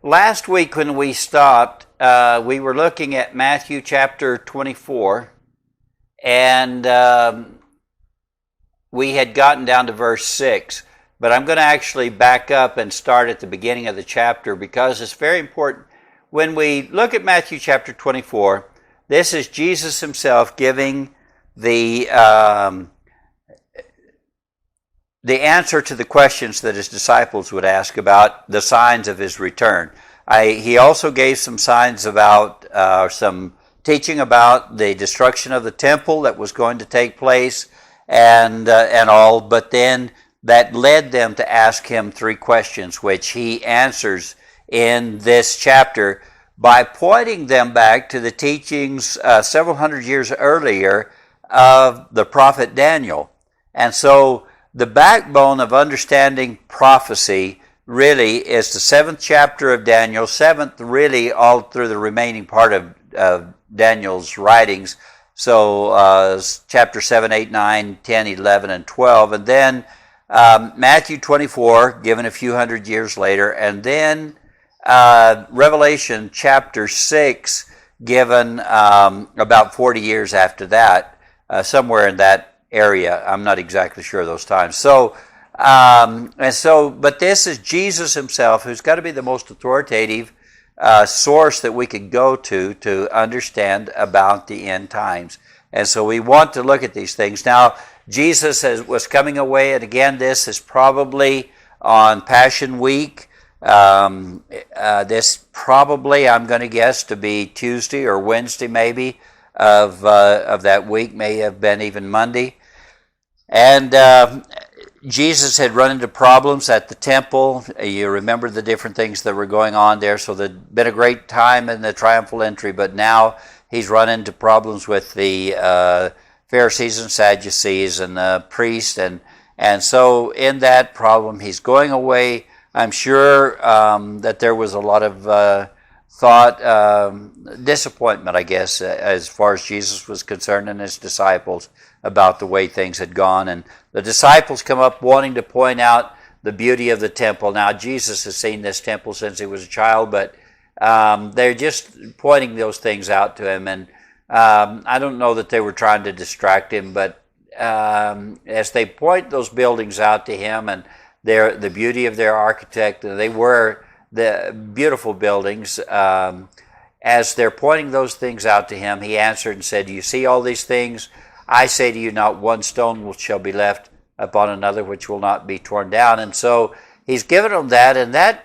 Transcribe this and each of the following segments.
last week when we stopped, we were looking at Matthew chapter 24, and we had gotten down to verse 6. But I'm going to actually back up and start at the beginning of the chapter because it's very important. When we look at Matthew chapter 24, this is Jesus himself giving the answer to the questions that his disciples would ask about the signs of his return. He also gave some signs about, some teaching about the destruction of the temple that was going to take place and all, but then that led them to ask him 3 questions, which he answers in this chapter by pointing them back to the teachings several hundred years earlier of the prophet Daniel. And so the backbone of understanding prophecy really is the 7th chapter of Daniel, 7th really all through the remaining part of Daniel's writings. So chapter 7, 8, 9, 10, 11, and 12. And then Matthew 24, given a few hundred years later. And then Revelation chapter 6, given about 40 years after that, somewhere in that area. I'm not exactly sure of those times. So, but this is Jesus himself, who's got to be the most authoritative source that we could go to understand about the end times. And so we want to look at these things. Now, Jesus was coming away, and again, this is probably on Passion Week. This probably, I'm going to guess, to be Tuesday or Wednesday maybe of that week, may have been even Monday. And Jesus had run into problems at the temple. You remember the different things that were going on there. So there'd been a great time in the triumphal entry, but now he's run into problems with the Pharisees and Sadducees and the priests. And so in that problem, he's going away. I'm sure that there was a lot of disappointment, I guess, as far as Jesus was concerned and his disciples about the way things had gone. And the disciples come up wanting to point out the beauty of the temple. Now, Jesus has seen this temple since he was a child, but they're just pointing those things out to him. And I don't know that they were trying to distract him, but as they point those buildings out to him and the beauty of their architect, they were the beautiful buildings. As they're pointing those things out to him, he answered and said, "Do you see all these things? I say to you, not one stone shall be left upon another which will not be torn down." And so he's given them that, and that,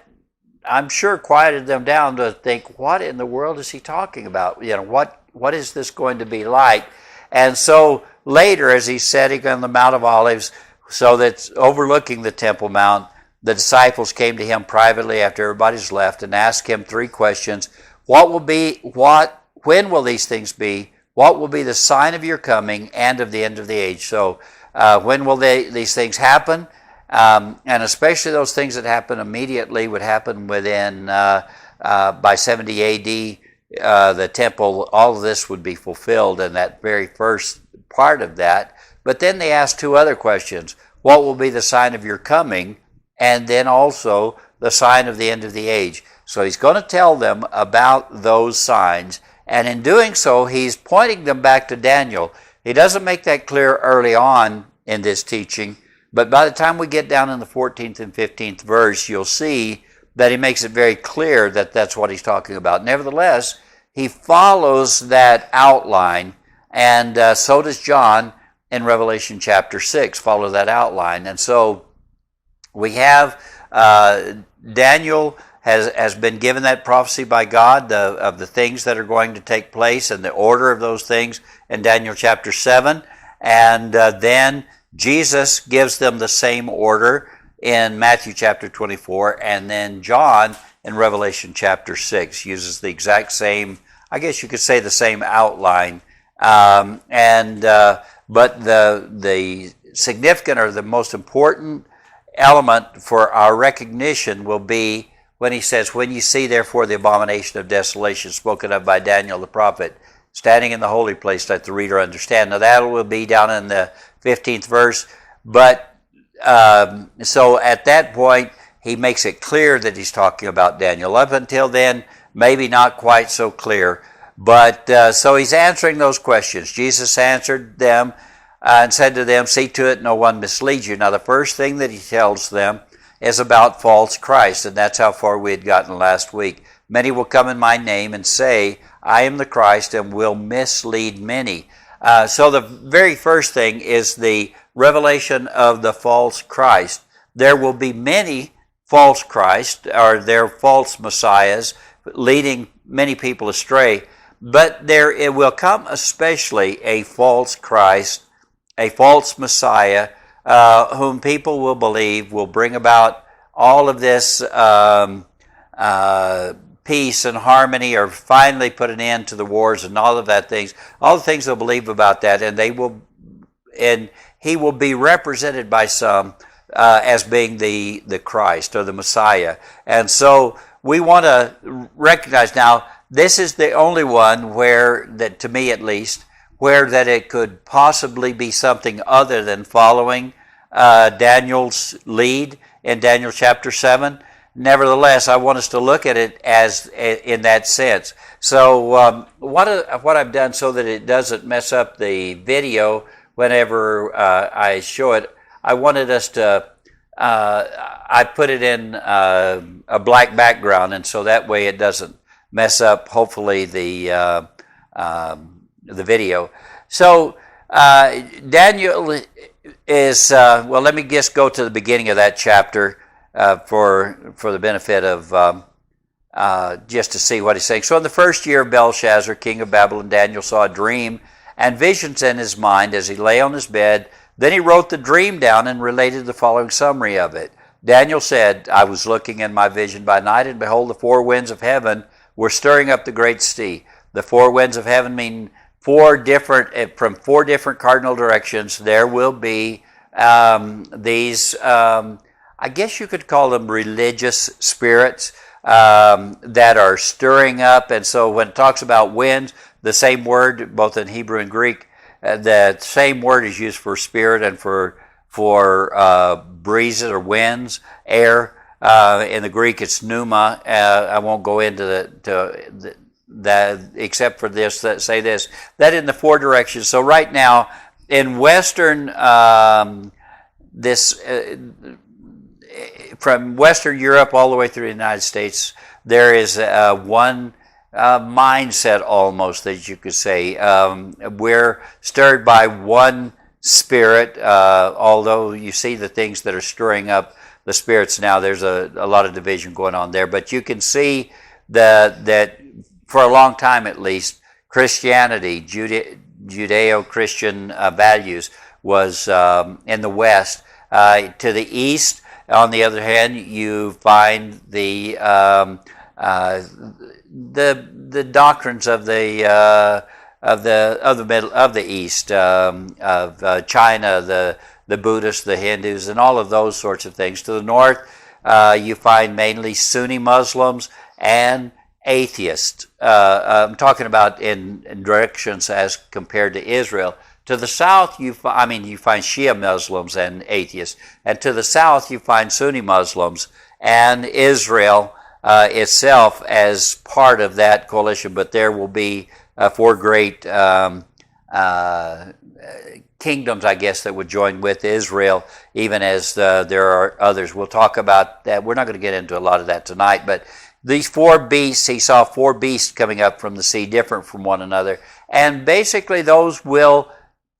I'm sure, quieted them down to think, what in the world is he talking about? You know, what is this going to be like? And so later, as he's sitting on the Mount of Olives, so that's overlooking the Temple Mount, the disciples came to him privately after everybody's left and asked him 3 questions. When will these things be? What will be the sign of your coming and of the end of the age? So when will these things happen? And especially those things that happen immediately would happen within, by 70 A.D., the temple, all of this would be fulfilled in that very first part of that. But then they asked 2 other questions. What will be the sign of your coming? And then also the sign of the end of the age. So he's going to tell them about those signs. And in doing so, he's pointing them back to Daniel. He doesn't make that clear early on in this teaching, but by the time we get down in the 14th and 15th verse, you'll see that he makes it very clear that that's what he's talking about. Nevertheless, he follows that outline, and so does John in Revelation chapter 6, follow that outline. And so we have Daniel has been given that prophecy by God of the things that are going to take place and the order of those things in Daniel chapter 7. And then Jesus gives them the same order in Matthew chapter 24. And then John in Revelation chapter 6 uses the exact same, I guess you could say the same outline. But the significant or the most important element for our recognition will be when he says, "When you see therefore the abomination of desolation spoken of by Daniel the prophet, standing in the holy place, let the reader understand." Now that will be down in the 15th verse. But so at that point, he makes it clear that he's talking about Daniel. Up until then, maybe not quite so clear. But so he's answering those questions. Jesus answered them and said to them, see to it no one misleads you. Now the first thing that he tells them is about false Christ, and that's how far we had gotten last week. Many will come in my name and say, I am the Christ, and will mislead many. So the very first thing is the revelation of the false Christ. There will be many false Christ, or their false messiahs, leading many people astray. But it will come especially a false Christ, a false Messiah, whom people will believe will bring about all of this peace and harmony, or finally put an end to the wars and all of that things. All the things they'll believe about that, and he will be represented by some as being the Christ or the Messiah. And so we want to recognize now, this is the only one where, that to me at least, where that it could possibly be something other than following Daniel's lead in Daniel chapter 7. Nevertheless, I want us to look at it as in that sense. So what I've done so that it doesn't mess up the video whenever I show it, I wanted us to, I put it in a black background, and so that way it doesn't mess up, hopefully, the video. So Daniel is, well, let me just go to the beginning of that chapter for the benefit of just to see what he's saying. So in the first year of Belshazzar, king of Babylon, Daniel saw a dream and visions in his mind as he lay on his bed. Then he wrote the dream down and related the following summary of it. Daniel said, I was looking in my vision by night, and behold, the four winds of heaven were stirring up the great sea. The four winds of heaven mean from four different cardinal directions. There will be these, I guess you could call them religious spirits that are stirring up. And so when it talks about winds, the same word, both in Hebrew and Greek, the same word is used for spirit and for breezes or winds, air. In the Greek, it's pneuma. I won't go into that except for this. Say this, that in the four directions. So right now, in Western, from Western Europe all the way through the United States, there is one mindset almost that you could say. We're stirred by one spirit, although you see the things that are stirring up the spirits now. There's a lot of division going on there, but you can see that for a long time at least, Christianity, Judeo-Christian values was in the West. To the East, on the other hand, you find the doctrines of the East, of China, the Buddhists, the Hindus, and all of those sorts of things. To the north, you find mainly Sunni Muslims and atheists. I'm talking about in directions as compared to Israel. To the south, you find Shia Muslims and atheists. And to the south, you find Sunni Muslims and Israel itself as part of that coalition. But there will be four great kingdoms, I guess, that would join with Israel, even as there are others. We'll talk about that. We're not going to get into a lot of that tonight, but these four beasts, he saw four beasts coming up from the sea, different from one another. And basically those will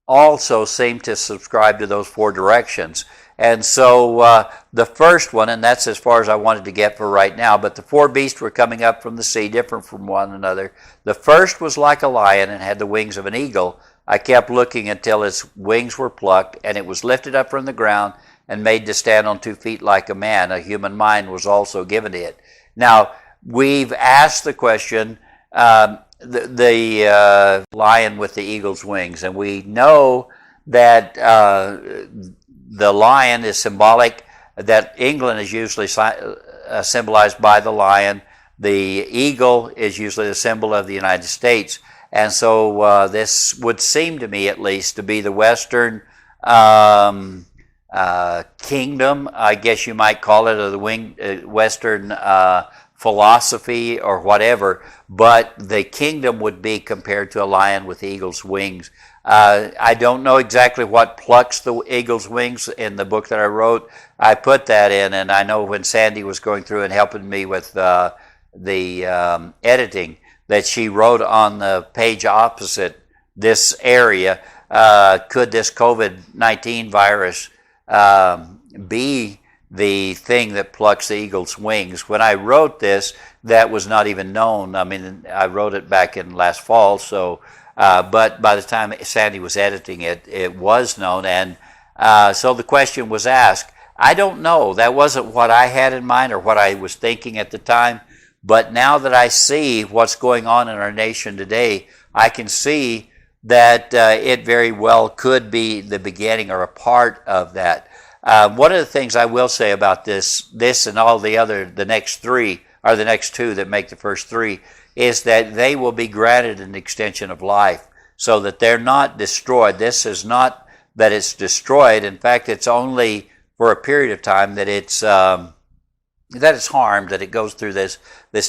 also seem to subscribe to those four directions. And so the first one, and that's as far as I wanted to get for right now, but the four beasts were coming up from the sea, different from one another. The first was like a lion and had the wings of an eagle. I kept looking until its wings were plucked, and it was lifted up from the ground and made to stand on 2 feet like a man. A human mind was also given to it. Now, we've asked the question, the lion with the eagle's wings, and we know that the lion is symbolic, that England is usually symbolized by the lion. The eagle is usually the symbol of the United States. And so this would seem to me, at least, to be the Western kingdom, I guess you might call it, of the Western philosophy or whatever, but the kingdom would be compared to a lion with eagle's wings. I don't know exactly what plucks the eagle's wings in the book that I wrote. I put that in, and I know when Sandy was going through and helping me with the editing, that she wrote on the page opposite this area, could this COVID-19 virus be the thing that plucks the eagle's wings? When I wrote this, that was not even known. I mean, I wrote it back in last fall, so but by the time Sandy was editing it, it was known, and so the question was asked. I don't know. That wasn't what I had in mind or what I was thinking at the time, but now that I see what's going on in our nation today, I can see that it very well could be the beginning or a part of that. One of the things I will say about this and all the next three, or the next two that make the first three, is that they will be granted an extension of life so that they're not destroyed. This is not that it's destroyed. In fact, it's only for a period of time that it's harmed, that it goes through this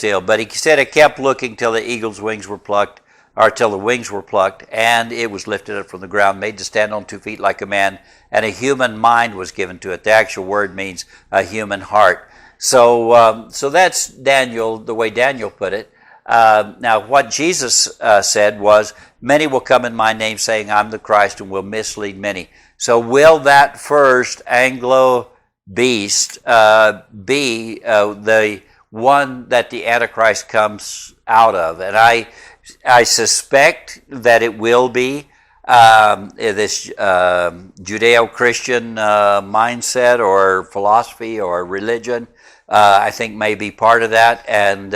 deal. But he said it kept looking till the eagle's wings were plucked, or till the wings were plucked, and it was lifted up from the ground, made to stand on 2 feet like a man, and a human mind was given to it. The actual word means a human heart. So that's Daniel, the way Daniel put it. Now, what Jesus said was, many will come in my name saying, I'm the Christ, and will mislead many. So will that first Anglo beast be the one that the Antichrist comes out of? And I suspect that it will be this Judeo-Christian mindset or philosophy or religion. I think may be part of that, and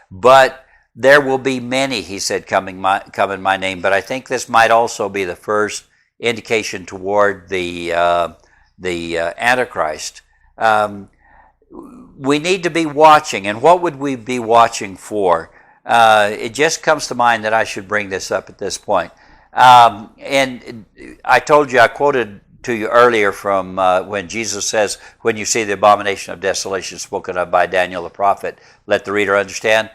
but there will be many, he said, come in my name. But I think this might also be the first indication toward the Antichrist. We need to be watching, and what would we be watching for? It just comes to mind that I should bring this up at this point. And I told you, I quoted to you earlier from when Jesus says, when you see the abomination of desolation spoken of by Daniel the prophet, let the reader understand.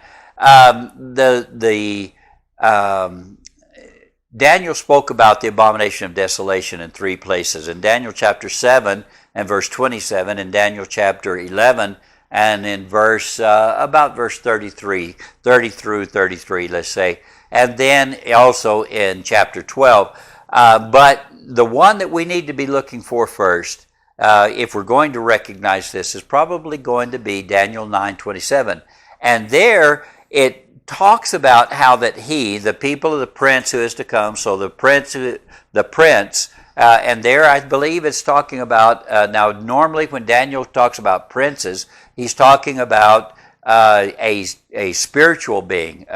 Daniel spoke about the abomination of desolation in 3 places. In Daniel chapter 7 and verse 27, in Daniel chapter 11, and in about verse 33, 30 through 33, let's say, and then also in chapter 12. But the one that we need to be looking for first, if we're going to recognize this, is probably going to be Daniel 9:27. And there it talks about how that the people of the prince who is to come, so the prince, and there I believe it's talking about, now normally when Daniel talks about princes, he's talking about a spiritual being.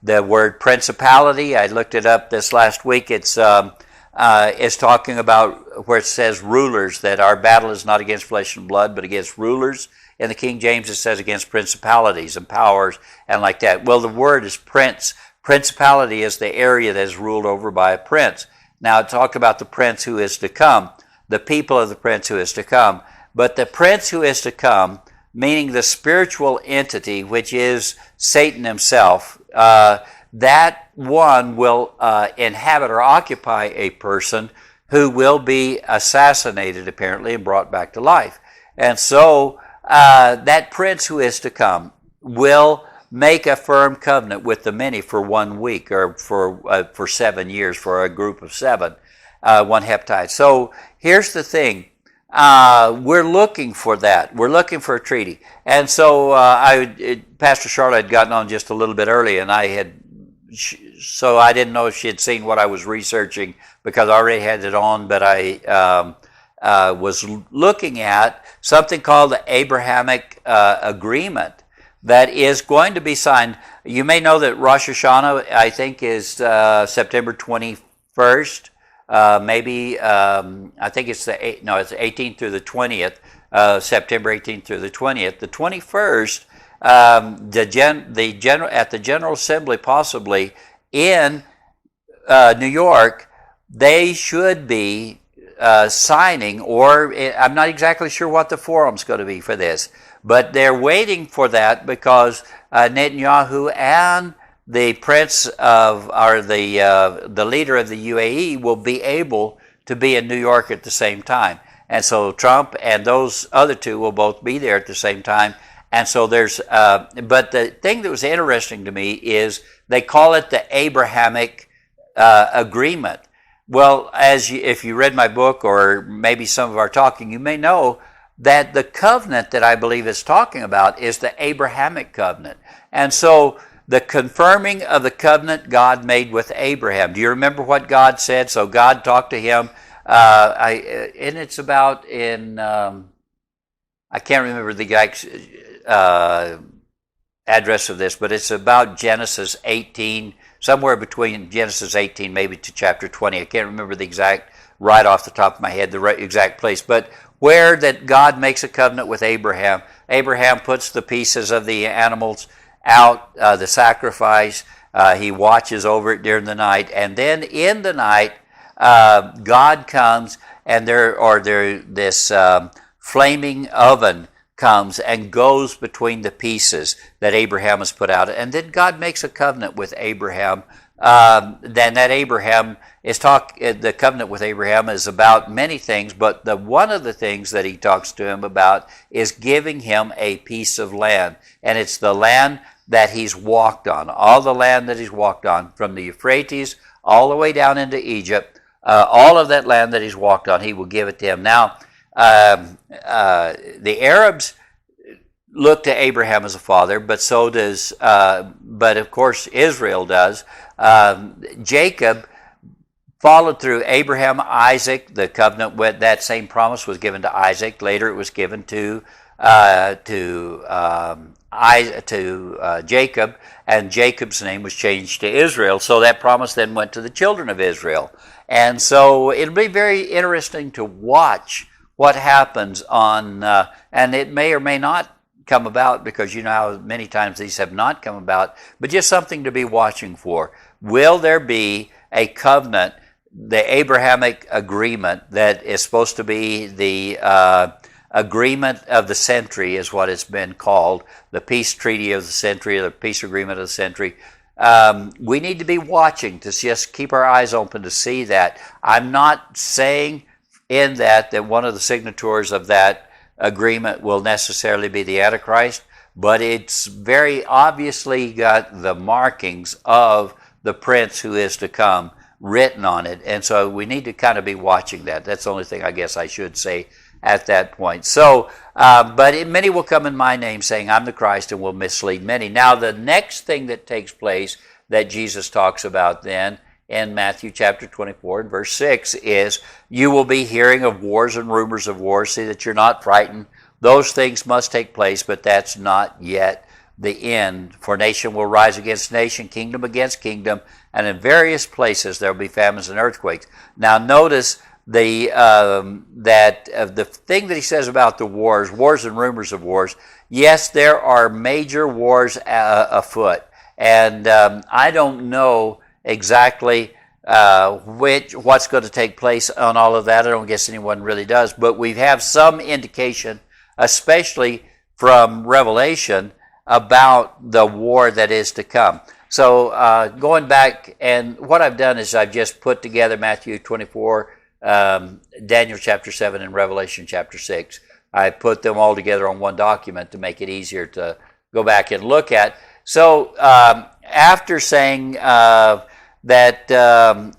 The word principality, I looked it up this last week, it's talking about where it says rulers, that our battle is not against flesh and blood, but against rulers. In the King James, it says against principalities and powers and like that. Well, the word is prince. Principality is the area that is ruled over by a prince. Now, it talked about the prince who is to come, the people of the prince who is to come. But the prince who is to come, meaning the spiritual entity, which is Satan himself, that one will inhabit or occupy a person who will be assassinated, apparently, and brought back to life. And so that prince who is to come will make a firm covenant with the many for 1 week, or for 7 years, for a group of 7, one heptide. So here's the thing. We're looking for that. We're looking for a treaty. And so Pastor Charlotte had gotten on just a little bit early, and so I didn't know if she had seen what I was researching, because I already had it on, but I was looking at something called the Abrahamic Agreement that is going to be signed. You may know that Rosh Hashanah, I think, is September 21st. Maybe, I think it's the 18th through the 20th, September 18th through the 20th. The 21st, at the General Assembly, possibly in New York, they should be signing, or I'm not exactly sure what the forum's going to be for this, but they're waiting for that because Netanyahu and the prince of, or the leader of the UAE will be able to be in New York at the same time. And so Trump and those other two will both be there at the same time. And so there's, but the thing that was interesting to me is they call it the Abrahamic agreement. Well, if you read my book or maybe some of our talking, you may know that the covenant that I believe it's talking about is the Abrahamic covenant. And so the confirming of the covenant God made with Abraham. Do you remember what God said? So God talked to him, and it's about in, I can't remember the exact address of this, but it's about Genesis 18, somewhere between Genesis 18 maybe to chapter 20. I can't remember the exact, right off the top of my head, the exact place, but where that God makes a covenant with Abraham. Abraham puts the pieces of the animals out, the sacrifice. He watches over it during the night, and then in the night, God comes, and this flaming oven comes and goes between the pieces that Abraham has put out, and then God makes a covenant with Abraham. Then that Abraham is the covenant with Abraham is about many things, but one of the things that he talks to him about is giving him a piece of land, and it's the land that he's walked on, all the land that he's walked on, from the Euphrates all the way down into Egypt, all of that land that he's walked on, he will give it to him. Now, the Arabs look to Abraham as a father, but so does, but of course Israel does. Jacob followed through Abraham, Isaac. The covenant with that same promise was given to Isaac. Later, it was given to Jacob, and Jacob's name was changed to Israel. So that promise then went to the children of Israel. And so it'll be very interesting to watch what happens on, and it may or may not come about, because you know how many times these have not come about, but just something to be watching for. Will there be a covenant, the Abrahamic agreement, that is supposed to be the agreement of the century, is what it's been called, the peace treaty of the century, or the peace agreement of the century. We need to be watching to just keep our eyes open to see that. I'm not saying in that one of the signatories of that agreement will necessarily be the Antichrist, but it's very obviously got the markings of the prince who is to come written on it, and so we need to kind of be watching that. That's the only thing I guess I should say at that point. So, but many will come in my name saying, I'm the Christ, and will mislead many. Now, the next thing that takes place that Jesus talks about then in Matthew chapter 24 and verse 6 is, you will be hearing of wars and rumors of wars. See that you're not frightened. Those things must take place, but that's not yet the end. For nation will rise against nation, kingdom against kingdom, and in various places there will be famines and earthquakes. Now notice the thing that he says about the wars and rumors of wars. Yes, there are major wars afoot, and I don't know exactly what's going to take place on all of that. I don't guess anyone really does, but we have some indication, especially from Revelation, about the war that is to come. So going back, and what I've done is I've just put together Matthew 24, Daniel chapter 7, and Revelation chapter 6. I put them all together on one document to make it easier to go back and look at. So after saying that the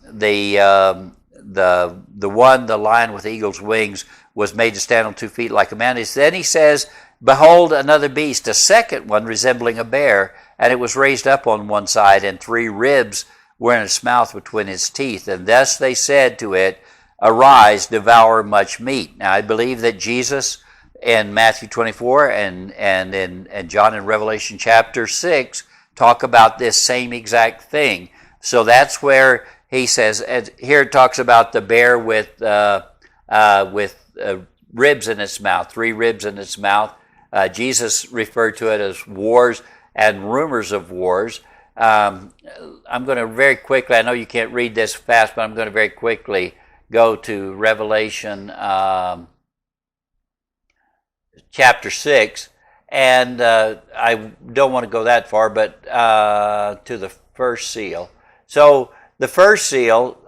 lion with eagle's wings was made to stand on 2 feet like a man, then he says, behold, another beast, a second one resembling a bear, and it was raised up on one side, and 3 ribs were in its mouth between its teeth. And thus they said to it, arise, devour much meat. Now I believe that Jesus in Matthew 24 and John in Revelation chapter 6 talk about this same exact thing. So that's where he says, here it talks about the bear with ribs in its mouth, 3 ribs in its mouth. Jesus referred to it as wars and rumors of wars. I'm going to very quickly, I know you can't read this fast, but I'm going to very quickly go to Revelation chapter 6, and I don't want to go that far, but to the first seal. So the first seal,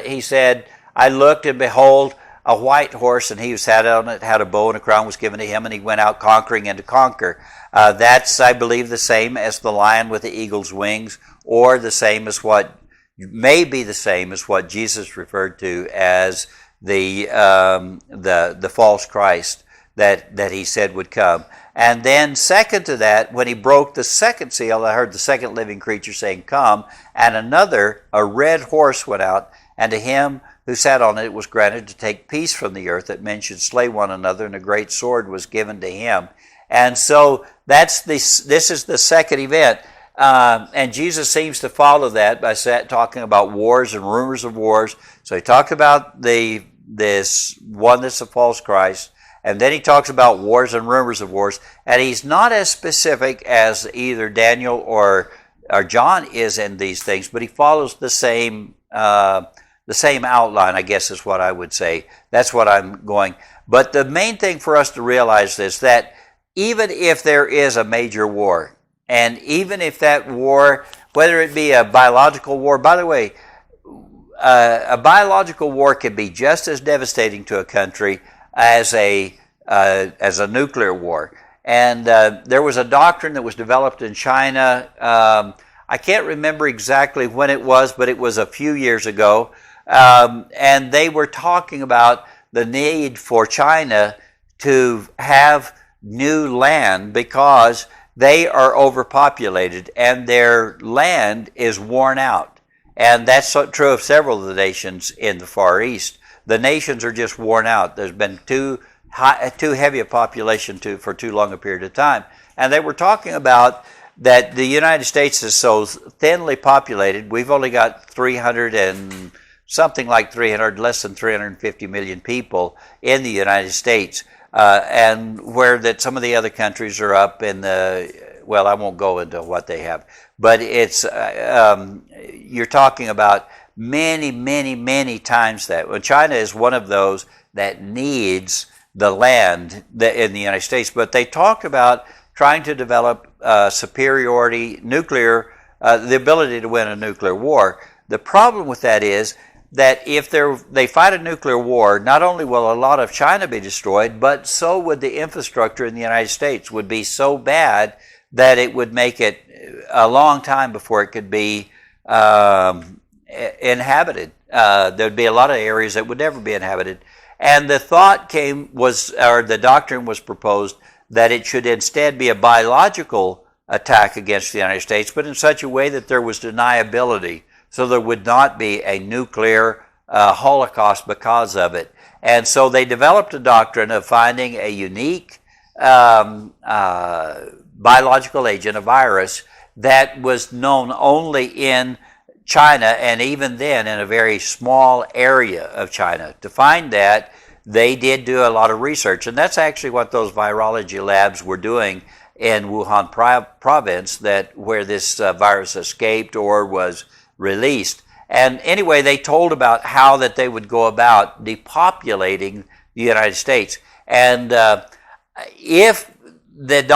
he said, I looked, and behold, a white horse, and he who sat on it had a bow, and a crown was given to him, and he went out conquering and to conquer. That's, I believe, the same as the lion with the eagle's wings, or the same as what may be the same as what Jesus referred to as the false Christ that he said would come. And then second to that, when he broke the second seal, I heard the second living creature saying, Come, and another, a red horse went out, and to him who sat on it was granted to take peace from the earth, that men should slay one another, and a great sword was given to him. And so this is the second event. And Jesus seems to follow that by talking about wars and rumors of wars. So he talked about this one that's a false Christ, and then he talks about wars and rumors of wars. And he's not as specific as either Daniel or John is in these things, but he follows the same outline, I guess is what I would say. That's what I'm going. But the main thing for us to realize is that even if there is a major war, and even if that war, whether it be a biological war, by the way, a biological war can be just as devastating to a country as a nuclear war. And there was a doctrine that was developed in China. I can't remember exactly when it was, but it was a few years ago. And they were talking about the need for China to have new land because they are overpopulated and their land is worn out. And that's true of several of the nations in the Far East. The nations are just worn out. There's been too heavy a population for too long a period of time. And they were talking about that the United States is so thinly populated. We've only got 300 and something like 300, less than 350 million people in the United States. And where that some of the other countries are up in well, I won't go into what they have, but it's, you're talking about many, many, many times that. Well, China is one of those that needs the land in the United States, but they talked about trying to develop superiority, nuclear, the ability to win a nuclear war. The problem with that is that if they fight a nuclear war, not only will a lot of China be destroyed, but so would the infrastructure in the United States would be so bad that it would make it a long time before it could be inhabited. There'd be a lot of areas that would never be inhabited. And the thought the doctrine was proposed that it should instead be a biological attack against the United States, but in such a way that there was deniability. So there would not be a nuclear holocaust because of it. And so they developed a doctrine of finding a unique biological agent, a virus, that was known only in China, and even then in a very small area of China. To find that, they did do a lot of research, and that's actually what those virology labs were doing in Wuhan province, where this virus escaped or was released. And anyway, they told about how that they would go about depopulating the United States. And if that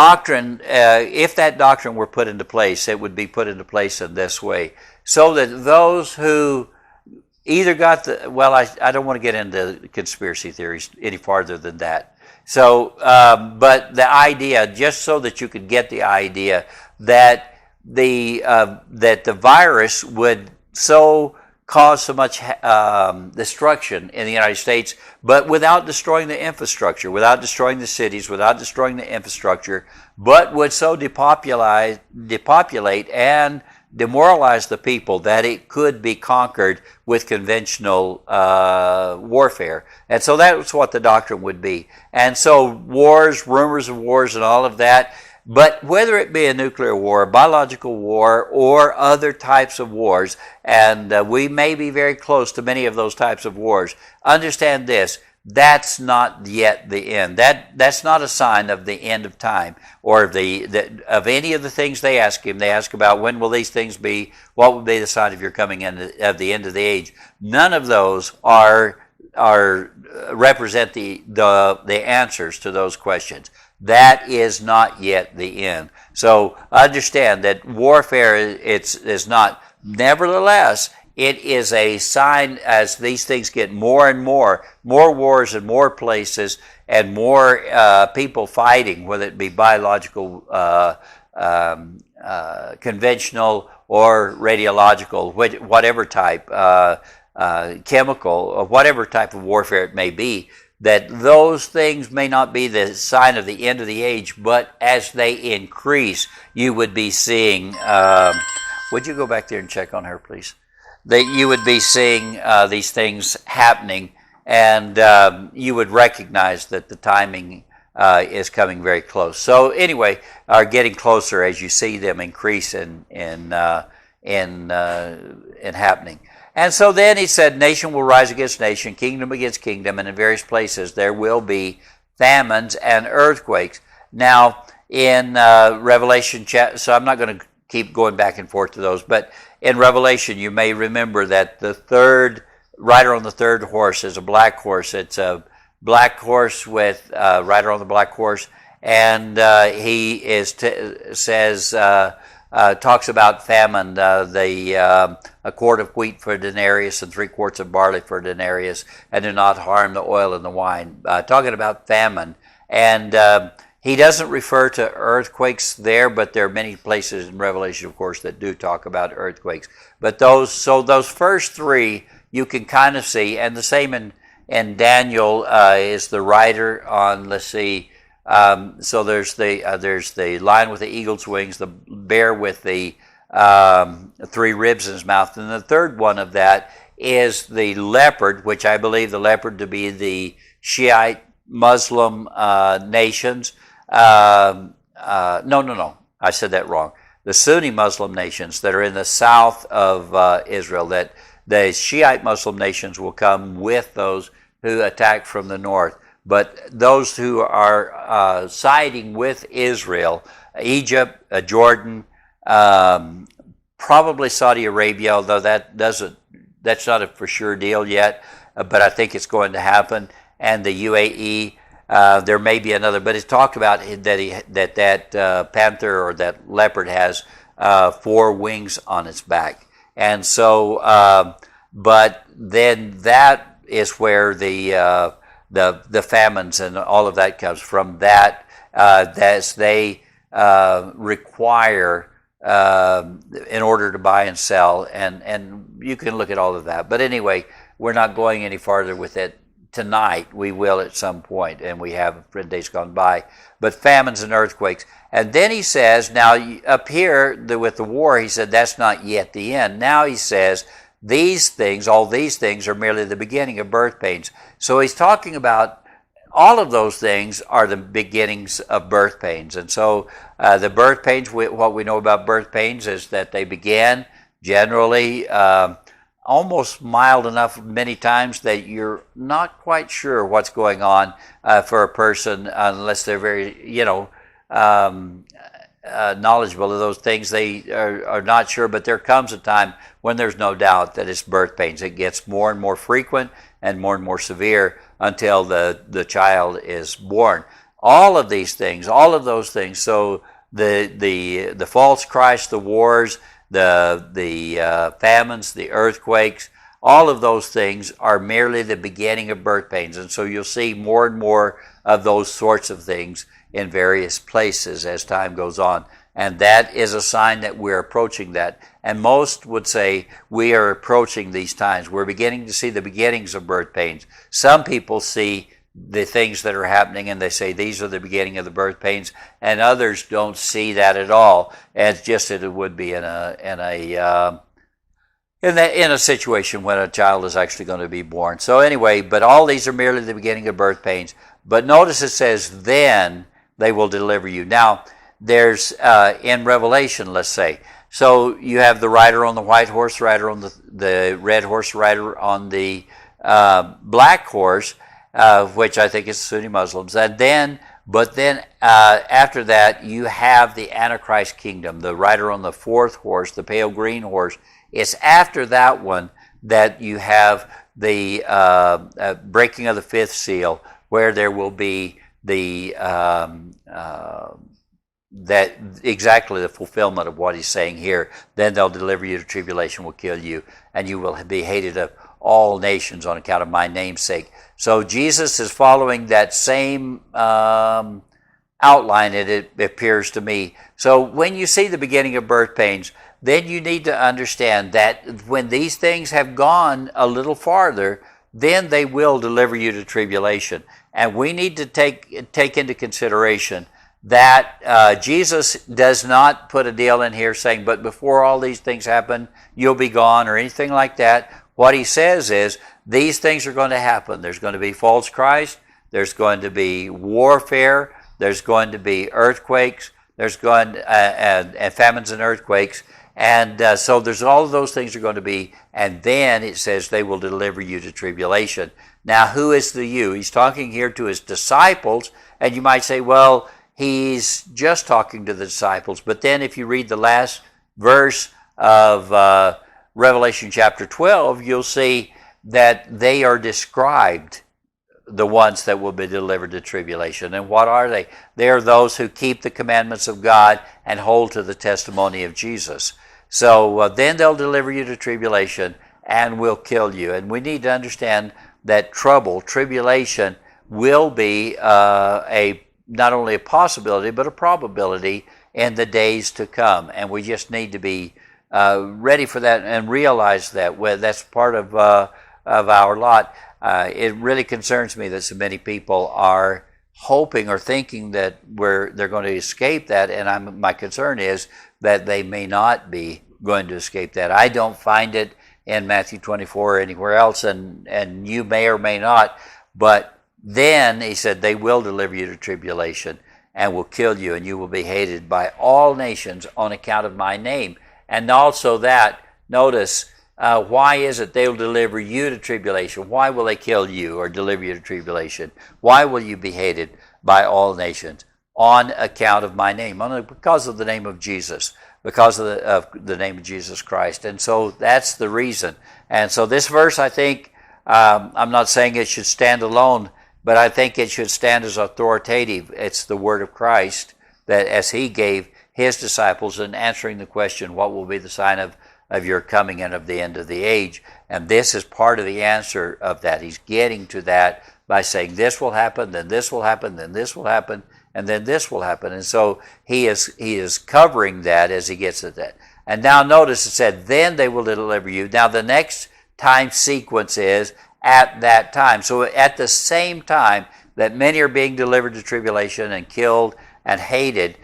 doctrine were put into place, it would be put into place in this way, so that those who either got I don't want to get into conspiracy theories any farther than that. So, but the idea, just so that you could get the idea that the virus would so cause so much destruction in the United States, but without destroying the infrastructure, without destroying the cities, without destroying the infrastructure, but would so depopulate and demoralize the people that it could be conquered with conventional warfare. And so that was what the doctrine would be. And so wars, rumors of wars and all of that, but whether it be a nuclear war, a biological war, or other types of wars, and we may be very close to many of those types of wars, understand this: that's not yet the end. That's not a sign of the end of time, or of any of the things they ask him. They ask about when will these things be, what will be the sign of your coming in, of the end of the age. None of those are represent the answers to those questions. That is not yet the end. So understand that warfare is not. Nevertheless, it is a sign as these things get more and more wars in more places, and more people fighting, whether it be biological, conventional, or radiological, whatever type, chemical, or whatever type of warfare it may be, that those things may not be the sign of the end of the age, but as they increase, you would be seeing, would you go back there and check on her, please? That you would be seeing these things happening, and you would recognize that the timing is coming very close. So anyway, are getting closer as you see them increase in happening. And so then he said, nation will rise against nation, kingdom against kingdom, and in various places there will be famines and earthquakes. Now, in Revelation, so I'm not going to keep going back and forth to those, but in Revelation, you may remember that the third rider on the third horse is a black horse. It's a black horse with a rider on the black horse, and he is talks about famine, a quart of wheat for a denarius and 3 quarts of barley for a denarius, and do not harm the oil and the wine. Talking about famine. And he doesn't refer to earthquakes there, but there are many places in Revelation, of course, that do talk about earthquakes. But those first three you can kind of see, and the same in Daniel is the rider on, let's see, so there's the lion with the eagle's wings, the bear with the 3 ribs in his mouth, and the third one of that is the leopard, which I believe the leopard to be the Shiite Muslim nations. No, I said that wrong. The Sunni Muslim nations that are in the south of Israel, that the Shiite Muslim nations will come with those who attack from the north. But those who are siding with Israel, Egypt, Jordan, probably Saudi Arabia, although that's not a for sure deal yet, but I think it's going to happen, and the UAE. There may be another, but it's talked about that panther or that leopard has 4 wings on its back, and so. But then that is where the famines and all of that comes from. That they require in order to buy and sell, and you can look at all of that. But anyway, we're not going any farther with it tonight. We will at some point, and we have in days gone by. But famines and earthquakes. And then he says, now up here with the war, he said that's not yet the end. Now he says these things, all these things are merely the beginning of birth pains. So he's talking about all of those things are the beginnings of birth pains. And so the birth pains, what we know about birth pains is that they begin generally almost mild enough many times that you're not quite sure what's going on for a person unless they're very, knowledgeable of those things. They are not sure, but there comes a time when there's no doubt that it's birth pains. It gets more and more frequent and more severe until the child is born. All of these things, all of those things. So the false Christ, the wars, the famines, the earthquakes, all of those things are merely the beginning of birth pains. And so you'll see more and more of those sorts of things in various places as time goes on. And that is a sign that we're approaching that. And most would say we are approaching these times. We're beginning to see the beginnings of birth pains. Some people see the things that are happening and they say these are the beginning of the birth pains, and others don't see that at all. And it's just that it would be in a situation when a child is actually going to be born. So anyway, but all these are merely the beginning of birth pains. But notice it says, then they will deliver you. Now, there's, in Revelation, let's say, so you have the rider on the white horse, rider on the red horse, rider on the black horse, which I think is Sunni Muslims. And then, after that, you have the Antichrist kingdom, the rider on the 4th horse, the pale green horse. It's after that one that you have the breaking of the fifth seal, where there will be the that exactly the fulfillment of what he's saying here. Then they'll deliver you to tribulation, will kill you, and you will be hated of all nations on account of my name's sake. So Jesus is following that same outline, it appears to me. So when you see the beginning of birth pains, then you need to understand that when these things have gone a little farther, then they will deliver you to tribulation. And we need to take into consideration that Jesus does not put a deal in here saying, but before all these things happen, you'll be gone, or anything like that. What he says is, these things are going to happen. There's going to be false Christ, there's going to be warfare, there's going to be earthquakes, there's going and famines and earthquakes, and so there's all of those things are going to be, and then it says they will deliver you to tribulation. Now, who is the you? He's talking here to his disciples, and you might say, well, he's just talking to the disciples. But then if you read the last verse of Revelation chapter 12, you'll see that they are described, the ones that will be delivered to tribulation. And what are they? They are those who keep the commandments of God and hold to the testimony of Jesus. So then they'll deliver you to tribulation and will kill you. And we need to understand that tribulation, will be not only a possibility, but a probability in the days to come. And we just need to be ready for that and realize that that's part of our lot. It really concerns me that so many people are hoping or thinking that they're going to escape that, and my concern is that they may not be going to escape that. I don't find it in Matthew 24 or anywhere else, and you may or may not, but then he said they will deliver you to tribulation and will kill you, and you will be hated by all nations on account of my name. And also that, notice, why is it they'll deliver you to tribulation? Why will they kill you or deliver you to tribulation? Why will you be hated by all nations? On account of my name, because of the name of Jesus, because of the name of Jesus Christ. And so that's the reason. And so this verse, I think, I'm not saying it should stand alone, but I think it should stand as authoritative. It's the word of Christ that as he gave his disciples in answering the question, what will be the sign of your coming and of the end of the age? And this is part of the answer of that. He's getting to that by saying this will happen, then this will happen, then this will happen, and then this will happen. And so he is covering that as he gets at that. And now notice it said, then they will deliver you. Now the next time sequence is at that time. So at the same time that many are being delivered to tribulation and killed and hated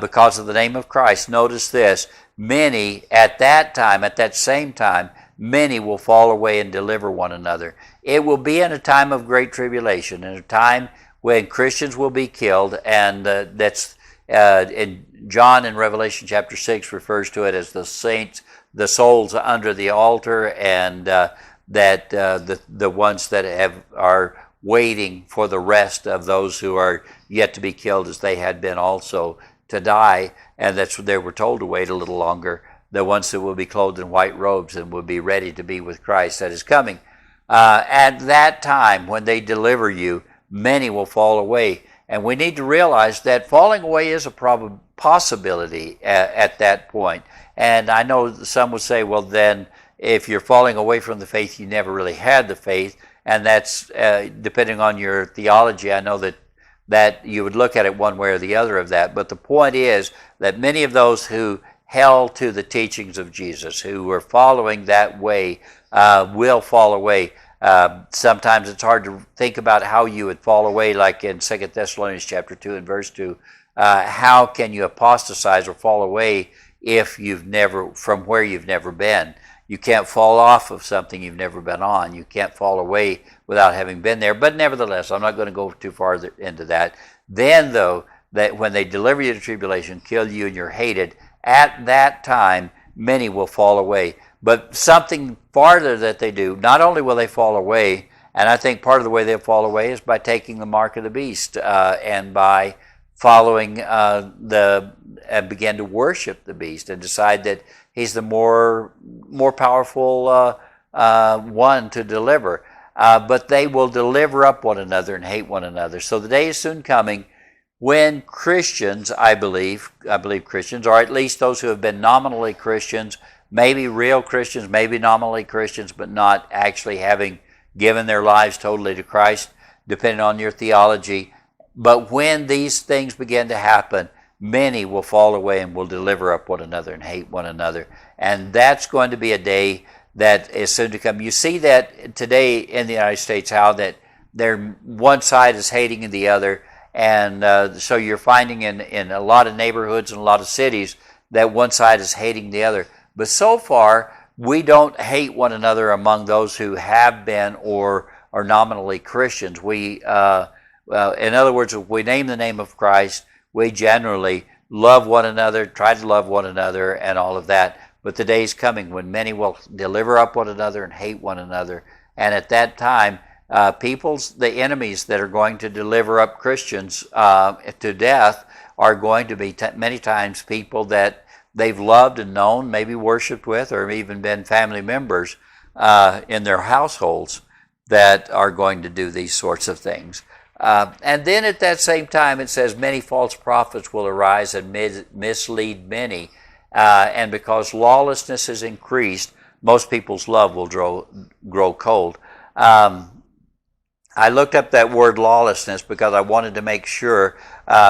because of the name of Christ, notice this, many at that time, at that same time, many will fall away and deliver one another. It will be in a time of great tribulation, in a time when Christians will be killed, and that's in John in Revelation chapter 6 refers to it as the saints, the souls under the altar, and that the ones that are waiting for the rest of those who are yet to be killed as they had been also to die, and that's what they were told to wait a little longer, the ones that will be clothed in white robes and will be ready to be with Christ that is coming. At that time, when they deliver you, many will fall away. And we need to realize that falling away is a possibility at that point. And I know some would say, well, then if you're falling away from the faith, you never really had the faith. And that's, depending on your theology, I know that you would look at it one way or the other of that. But the point is that many of those who held to the teachings of Jesus, who were following that way, will fall away. Sometimes it's hard to think about how you would fall away, like in 2 Thessalonians chapter 2 and verse 2. How can you apostatize or fall away if from where you've never been? You can't fall off of something you've never been on. You can't fall away without having been there. But nevertheless, I'm not going to go too far into that. Then, though, that when they deliver you to tribulation, kill you, and you're hated, at that time, many will fall away. But something farther that they do, not only will they fall away, and I think part of the way they'll fall away is by taking the mark of the beast and by following and begin to worship the beast and decide that he's the more powerful one to deliver. But they will deliver up one another and hate one another. So the day is soon coming when Christians, I believe Christians, or at least those who have been nominally Christians, maybe real Christians, maybe nominally Christians, but not actually having given their lives totally to Christ, depending on your theology. But when these things begin to happen, many will fall away and will deliver up one another and hate one another. And that's going to be a day that is soon to come. You see that today in the United States, how that one side is hating the other. And so you're finding in a lot of neighborhoods and a lot of cities that one side is hating the other. But so far, we don't hate one another among those who have been or are nominally Christians. In other words, if we name the name of Christ, we generally love one another, try to love one another, and all of that. But the day is coming when many will deliver up one another and hate one another. And at that time, the enemies that are going to deliver up Christians to death are going to be many times people that they've loved and known, maybe worshiped with, or even been family members in their households that are going to do these sorts of things. And then at that same time, it says, many false prophets will arise and mislead many. And because lawlessness is increased, most people's love will grow cold. I looked up that word lawlessness because I wanted to make sure,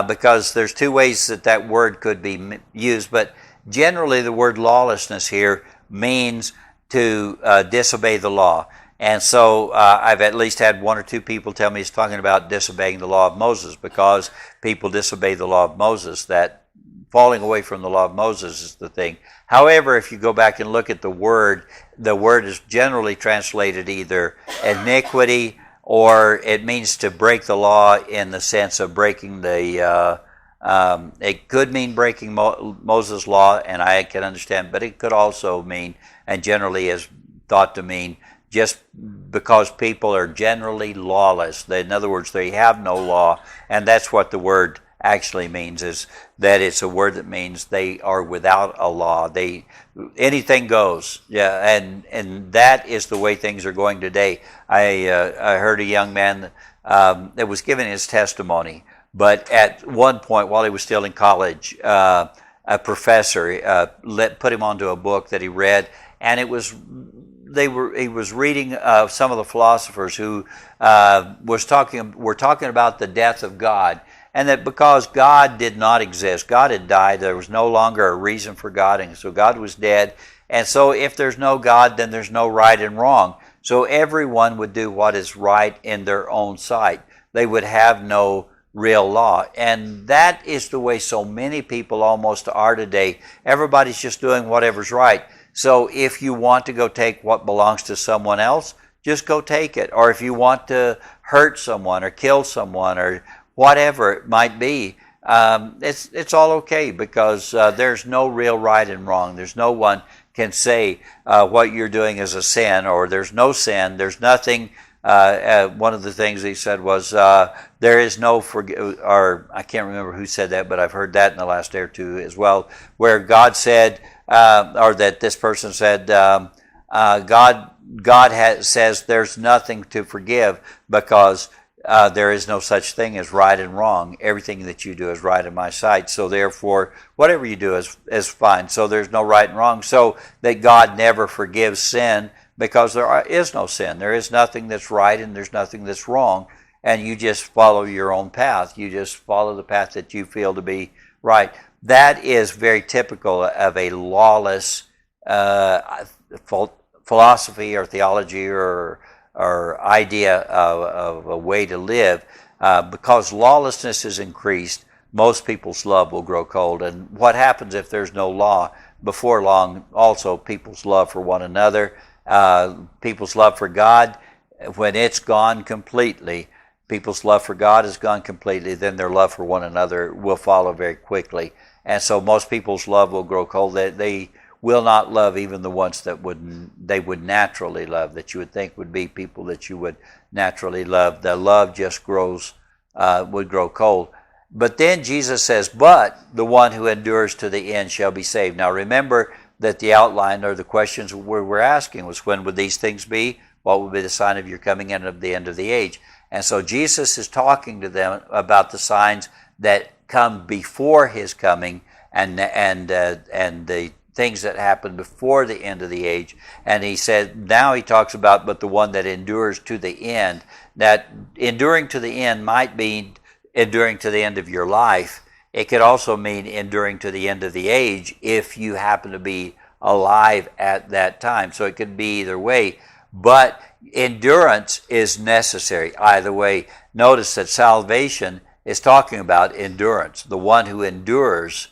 because there's two ways that word could be used, but generally the word lawlessness here means to disobey the law. And so I've at least had one or two people tell me he's talking about disobeying the law of Moses, because people disobey the law of Moses, that falling away from the law of Moses is the thing. However, if you go back and look at the word is generally translated either iniquity, or it means to break the law in the sense of breaking it could mean breaking Moses' law, and I can understand, but it could also mean, and generally is thought to mean, just because people are generally lawless. In other words, they have no law, and that's what the word actually means, is that it's a word that means they are without a law. Anything goes. Yeah, and that is the way things are going today. I heard a young man that was giving his testimony, but at one point while he was still in college, a professor put him onto a book that he read, and he was reading some of the philosophers who were talking about the death of God. And that because God did not exist, God had died, there was no longer a reason for God, and so God was dead. And so if there's no God, then there's no right and wrong. So everyone would do what is right in their own sight. They would have no real law. And that is the way so many people almost are today. Everybody's just doing whatever's right. So if you want to go take what belongs to someone else, just go take it. Or if you want to hurt someone or kill someone or whatever it might be, it's all okay, because there's no real right and wrong. There's no one can say what you're doing is a sin, or there's no sin. There's nothing. One of the things he said was there is no or I can't remember who said that, but I've heard that in the last day or two as well, where God said, or that this person said, God says there's nothing to forgive, because there is no such thing as right and wrong. Everything that you do is right in my sight. So therefore, whatever you do is fine. So there's no right and wrong. So that God never forgives sin, because there is no sin. There is nothing that's right and there's nothing that's wrong. And you just follow your own path. You just follow the path that you feel to be right. That is very typical of a lawless philosophy or theology or idea of a way to live. Because lawlessness is increased, most people's love will grow cold. And what happens if there's no law? Before long, also, people's love for one another, people's love for God, when it's gone completely, people's love for God is gone completely, then their love for one another will follow very quickly. And so most people's love will grow cold. They will not love even the ones that they would naturally love, that you would think would be people that you would naturally love. The love just would grow cold. But then Jesus says, but the one who endures to the end shall be saved. Now remember, that the outline or the questions we were asking was, when would these things be? What would be the sign of your coming and of the end of the age? And so Jesus is talking to them about the signs that come before his coming and the things that happen before the end of the age. And he said, now he talks about, but the one that endures to the end. That enduring to the end might mean enduring to the end of your life. It could also mean enduring to the end of the age if you happen to be alive at that time. So it could be either way. But endurance is necessary either way. Notice that salvation is talking about endurance. The one who endures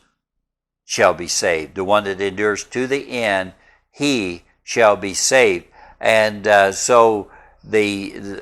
shall be saved. The one that endures to the end, he shall be saved. And so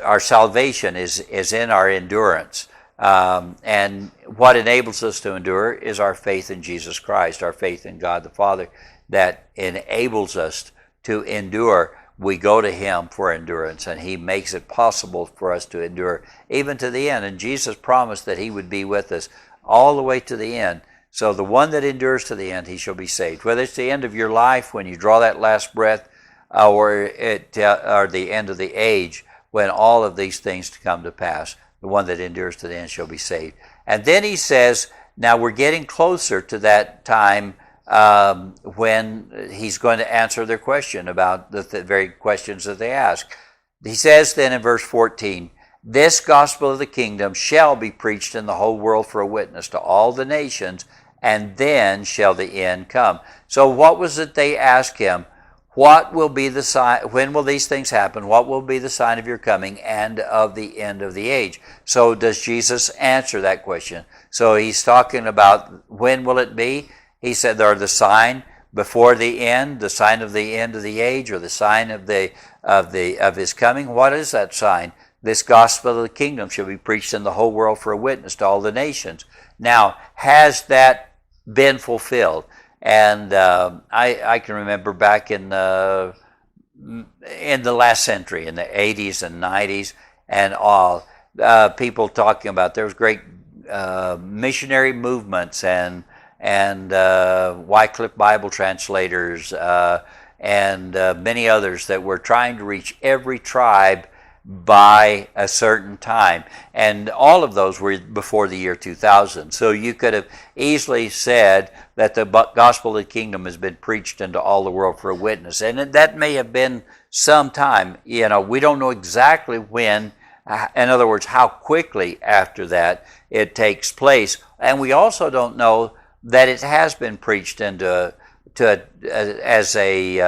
our salvation is in our endurance. And what enables us to endure is our faith in Jesus Christ, our faith in God the Father, that enables us to endure. We go to him for endurance, and he makes it possible for us to endure even to the end. And Jesus promised that he would be with us all the way to the end. So the one that endures to the end, he shall be saved. Whether it's the end of your life when you draw that last breath, or the end of the age when all of these things come to pass, the one that endures to the end shall be saved. And then he says, now we're getting closer to that time when he's going to answer their question about the very questions that they ask. He says then in verse 14, this gospel of the kingdom shall be preached in the whole world for a witness to all the nations, and then shall the end come. So what was it they asked him? What will be the sign? When will these things happen? What will be the sign of your coming and of the end of the age? So does Jesus answer that question? So he's talking about when will it be? He said, "There are the sign before the end, the sign of the end of the age, or the sign of his coming." What is that sign? This gospel of the kingdom shall be preached in the whole world for a witness to all the nations. Now, has that been fulfilled? And I can remember back in the last century, in the 80s and 90s, and all people talking about there was great missionary movements and Wycliffe Bible translators and many others that were trying to reach every tribe by a certain time, and all of those were before the year 2000. So you could have easily said that the gospel of the kingdom has been preached into all the world for a witness, and that may have been some time. We don't know exactly when. In other words, how quickly after that it takes place, and we also don't know that it has been preached into as a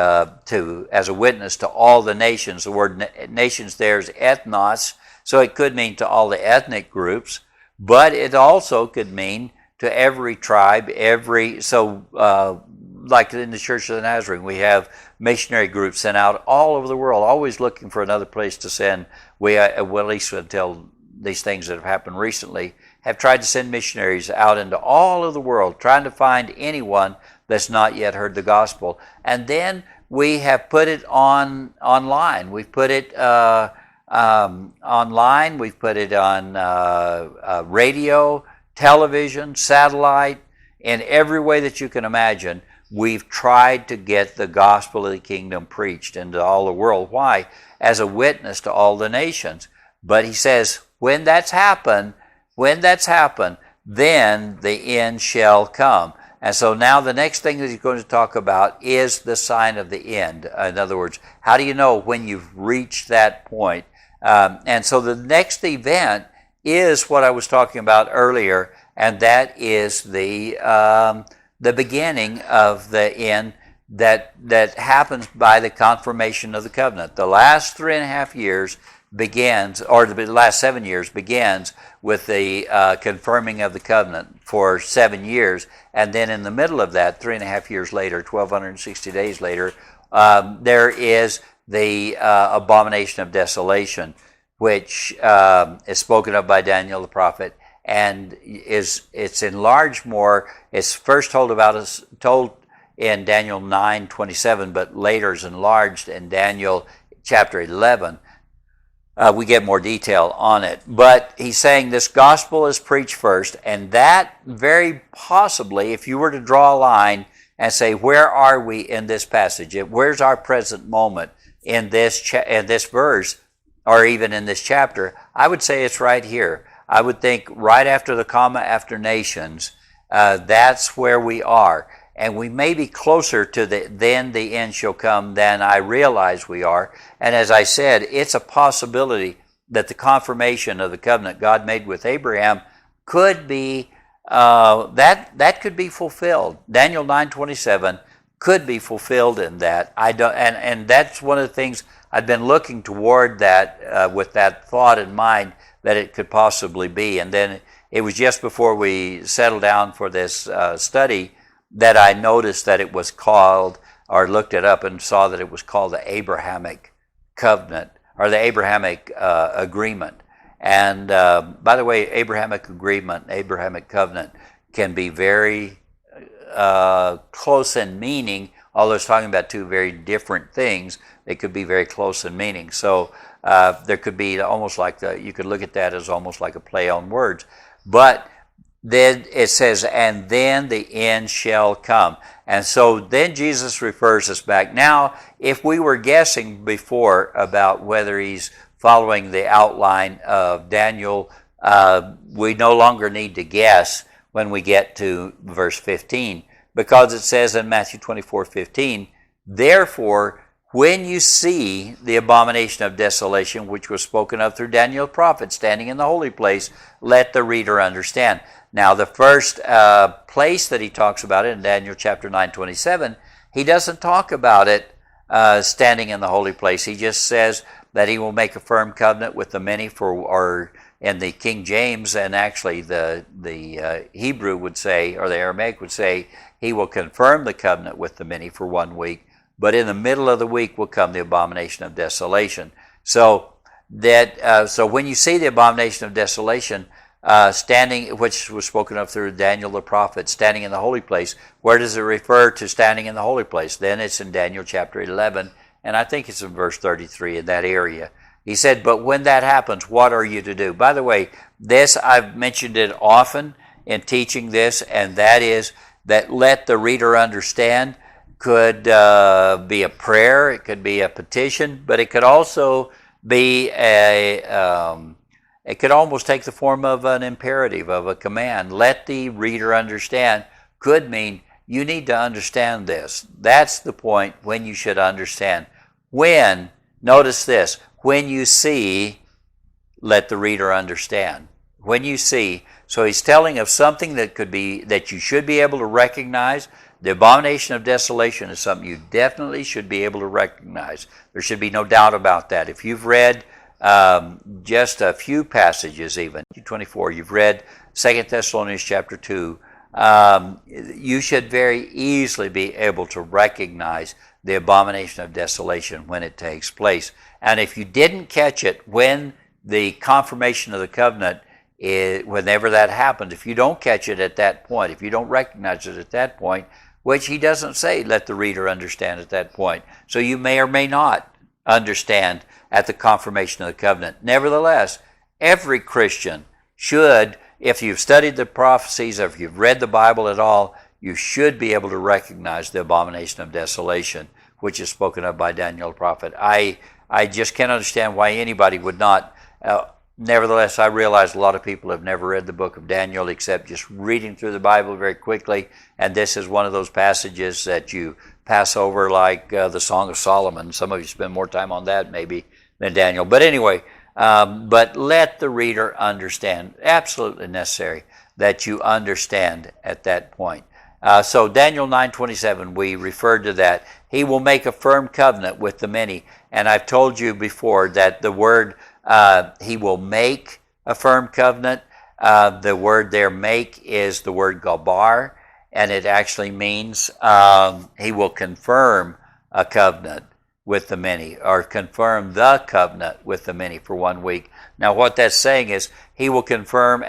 witness to all the nations. The word nations there is ethnos, so it could mean to all the ethnic groups, but it also could mean to every tribe, like in the Church of the Nazarene, we have missionary groups sent out all over the world, always looking for another place to send. We, at least until these things that have happened recently, have tried to send missionaries out into all of the world, trying to find anyone that's not yet heard the gospel. And then we have put it online. We've put it online. We've put it on radio, television, satellite, in every way that you can imagine. We've tried to get the gospel of the kingdom preached into all the world. Why? As a witness to all the nations. But he says, when that's happened, then the end shall come. And so now the next thing that he's going to talk about is the sign of the end. In other words, how do you know when you've reached that point? And so the next event is what I was talking about earlier, and that is the beginning of the end that happens by the confirmation of the covenant. The last 3.5 years begins, or the last 7 years begins with the confirming of the covenant for 7 years, and then in the middle of that, 3.5 years later, 1,260 days later, there is the abomination of desolation, which is spoken of by Daniel the prophet, and it's enlarged more. It's first told in Daniel 9:27, but later is enlarged in Daniel chapter 11. We get more detail on it. But he's saying this gospel is preached first, and that very possibly, if you were to draw a line, and say, where are we in this passage? Where's our present moment in this verse, or even in this chapter? I would say it's right here. I would think right after the comma after nations, that's where we are. And we may be closer to then the end shall come than I realize we are. And as I said, it's a possibility that the confirmation of the covenant God made with Abraham could be, that could be fulfilled. Daniel 9:27 could be fulfilled in that. And that's one of the things I've been looking toward, that with that thought in mind, that it could possibly be. And then it was just before we settled down for this study that I noticed that it was called, or looked it up and saw that it was called the Abrahamic covenant, or the Abrahamic agreement. And by the way, Abrahamic agreement, Abrahamic covenant can be very close in meaning, although it's talking about two very different things. They could be very close in meaning. So there could be almost like you could look at that as almost like a play on words. But then it says, and then the end shall come. And so then Jesus refers us back. Now, if we were guessing before about whether he's following the outline of Daniel, we no longer need to guess when we get to verse 15, because it says in Matthew 24:15, therefore, when you see the abomination of desolation, which was spoken of through Daniel the prophet, standing in the holy place, let the reader understand. Now, the first place that he talks about it in Daniel chapter 9:27, he doesn't talk about it standing in the holy place. He just says that he will make a firm covenant with the many or in the King James, and actually the Hebrew would say, or the Aramaic would say, he will confirm the covenant with the many for 1 week, but in the middle of the week will come the abomination of desolation. So when you see the abomination of desolation, standing, which was spoken of through Daniel the prophet, standing in the holy place, where does it refer to standing in the holy place? Then it's in Daniel chapter 11, and I think it's in verse 33, in that area. He said, but when that happens, what are you to do? By the way, this, I've mentioned it often in teaching this, and that is that let the reader understand could be a prayer, it could be a petition, but it could also be it could almost take the form of an imperative, of a command. Let the reader understand could mean you need to understand this. That's the point when you should understand. When, notice this, when you see, let the reader understand. When you see, so he's telling of something that could be, that you should be able to recognize. The abomination of desolation is something you definitely should be able to recognize. There should be no doubt about that. If you've read just a few passages, even 24, you've read 2 Thessalonians chapter 2, you should very easily be able to recognize the abomination of desolation when it takes place. And if you didn't catch it when the confirmation of the covenant, whenever that happens, if you don't catch it at that point, if you don't recognize it at that point, which he doesn't say, let the reader understand at that point. So you may or may not understand at the confirmation of the covenant. Nevertheless, every Christian should, if you've studied the prophecies, or if you've read the Bible at all, you should be able to recognize the abomination of desolation, which is spoken of by Daniel the prophet. I just can't understand why anybody would not. Nevertheless, I realize a lot of people have never read the book of Daniel except just reading through the Bible very quickly, and this is one of those passages that you pass over, like the Song of Solomon. Some of you spend more time on that maybe than Daniel. But anyway, but let the reader understand. Absolutely necessary that you understand at that point. So Daniel 9:27, we referred to that. He will make a firm covenant with the many. And I've told you before that the word he will make a firm covenant, the word there make is the word gabar, and it actually means he will confirm a covenant with the many, or confirm the covenant with the many for 1 week. Now what that's saying is he will confirm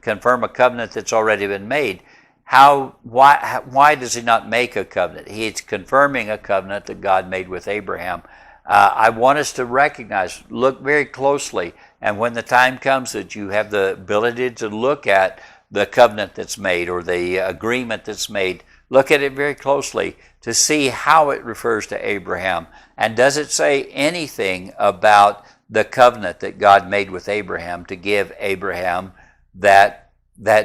confirm a covenant that's already been made. Why does he not make a covenant? He's confirming a covenant that God made with Abraham. I want us to recognize, look very closely, and when the time comes that you have the ability to look at the covenant that's made or the agreement that's made look at it very closely to see how it refers to Abraham. And does it say anything about the covenant that God made with Abraham to give Abraham that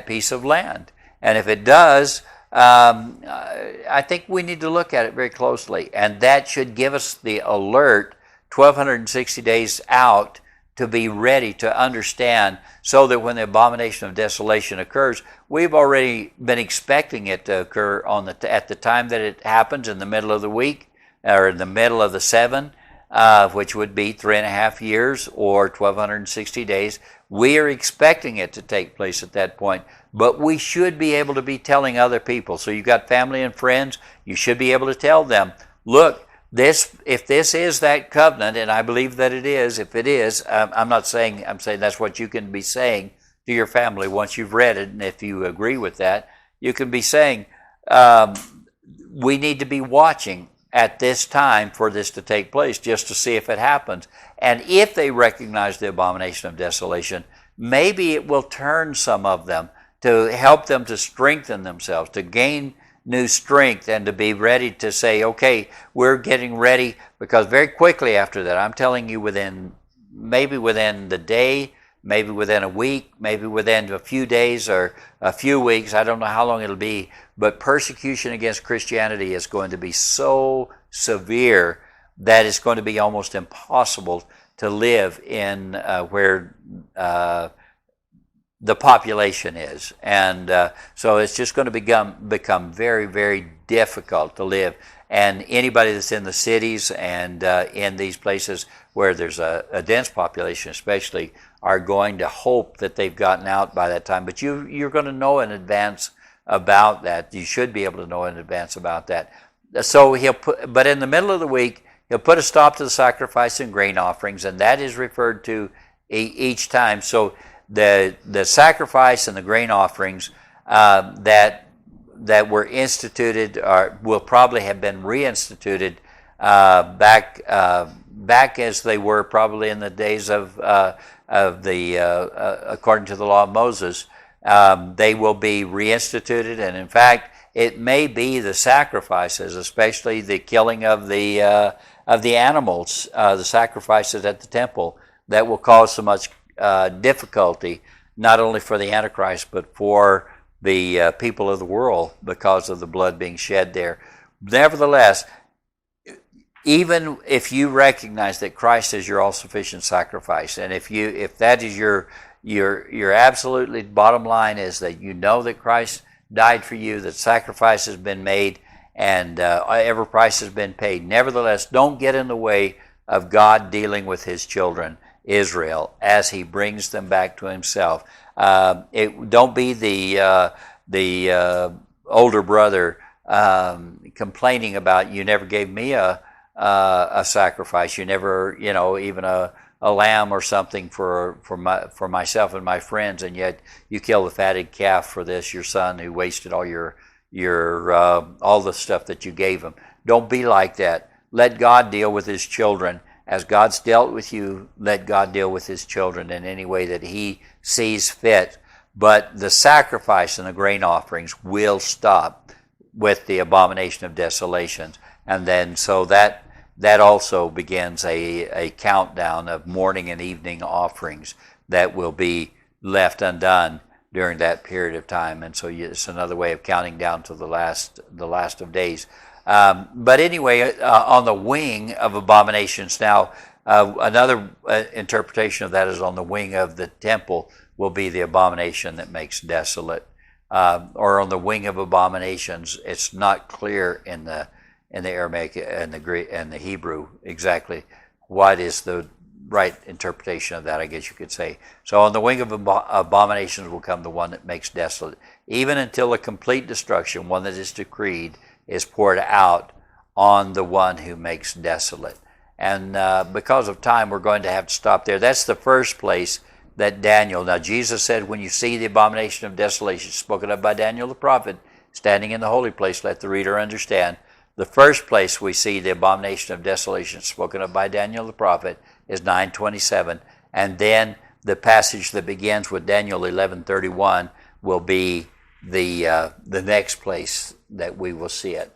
piece of land? And if it does, I think we need to look at it very closely. And that should give us the alert 1,260 days out to be ready to understand, so that when the abomination of desolation occurs, we've already been expecting it to occur at the time that it happens, in the middle of the week, or in the middle of the 7, which would be 3.5 years or 1,260 days. We are expecting it to take place at that point, but we should be able to be telling other people. So you've got family and friends, you should be able to tell them, look, if this is that covenant, and I believe that it is, if it is, I'm saying that's what you can be saying to your family once you've read it, and if you agree with that, you can be saying, we need to be watching at this time for this to take place, just to see if it happens. And if they recognize the abomination of desolation, maybe it will turn some of them to help them to strengthen themselves, to gain new strength, and to be ready to say, okay, we're getting ready, because very quickly after that, I'm telling you, maybe within the day, maybe within a week, maybe within a few days or a few weeks, I don't know how long it'll be, but persecution against Christianity is going to be so severe that it's going to be almost impossible to live in where the population is. And so it's just going to become very, very difficult to live. And anybody that's in the cities and in these places where there's a dense population especially, are going to hope that they've gotten out by that time. But you're going to know in advance about that. You should be able to know in advance about that. So but in the middle of the week, he'll put a stop to the sacrifice and grain offerings, and that is referred to each time. So the sacrifice and the grain offerings that were instituted, or will probably have been reinstituted back as they were probably in the days of according to the law of Moses. They will be reinstituted, and in fact, it may be the sacrifices, especially the killing of the animals, the sacrifices at the temple, that will cause so much difficulty, not only for the Antichrist, but for the people of the world, because of the blood being shed there. Nevertheless, even if you recognize that Christ is your all-sufficient sacrifice, and if that is your absolutely bottom line, is that you know that Christ died for you, that sacrifice has been made, and every price has been paid. Nevertheless, don't get in the way of God dealing with His children, Israel, as He brings them back to Himself. Don't be the older brother complaining about, you never gave me a sacrifice. You never, even a lamb or something for myself and my friends, and yet you kill the fatted calf for this, your son who wasted all your all the stuff that you gave him. Don't be like that. Let God deal with His children. As God's dealt with you, let God deal with His children in any way that He sees fit. But the sacrifice and the grain offerings will stop with the abomination of desolations. And then so that also begins a countdown of morning and evening offerings that will be left undone during that period of time. And so it's another way of counting down to the last of days. But anyway, on the wing of abominations, now another interpretation of that is on the wing of the temple will be the abomination that makes desolate, or on the wing of abominations. It's not clear in the Aramaic and the Greek and the Hebrew exactly what is the right interpretation of that, I guess you could say. So on the wing of abominations will come the one that makes desolate, even until a complete destruction, one that is decreed, is poured out on the one who makes desolate. And because of time, we're going to have to stop there. That's the first place that Daniel, now Jesus said, when you see the abomination of desolation spoken of by Daniel the prophet, standing in the holy place, let the reader understand. The first place we see the abomination of desolation spoken of by Daniel the prophet is 9:27, and then the passage that begins with Daniel 11:31 will be the next place that we will see it.